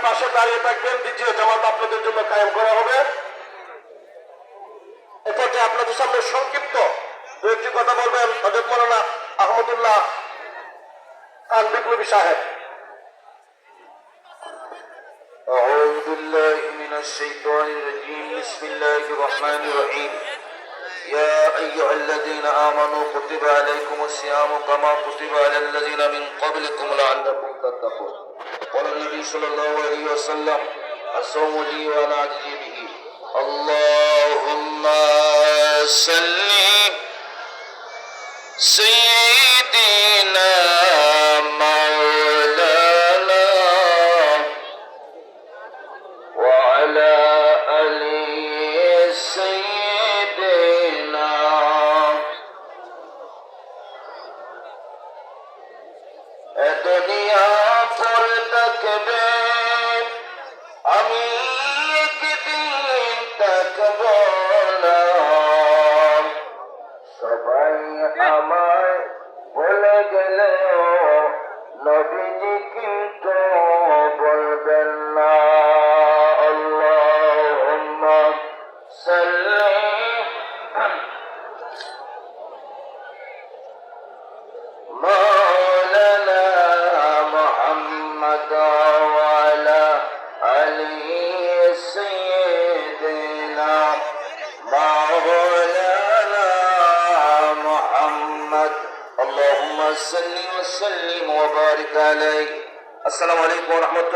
পাশে দাঁড়িয়ে থাকবেন, দ্বিতীয় জামাত আপনাদের জন্য কায়েম করা হবে। এরপরে আপনাদের সামনে সংক্ষিপ্ত দু একটি কথা বলবেন হযরত মাওলানা আহমদুল্লাহ খান বিপ্লবী সাহেব। أعوذ بالله من الشيطان الرجيم بسم الله الرحمن الرحيم يا أيها الذين آمنوا كتب عليكم الصيام كما كتب على الذين من قبلكم لعلكم تتقون قال النبي صلى الله عليه وسلم الصوم لي وأنا أجزي به اللهم صل سيدنا مولانا وعلى آل سيدنا दुनिया पर तकबे আমি একদিন তকব না সবাই আমায় বলে গেলেও নবীজি কিন্তু বলবেন না আল্লাহুম্মা সাল্লি مولانا محمد وعلى آل سيدنا مولانا محمد اللهم صل وسلم وبارك عليه السلام عليكم ورحمة الله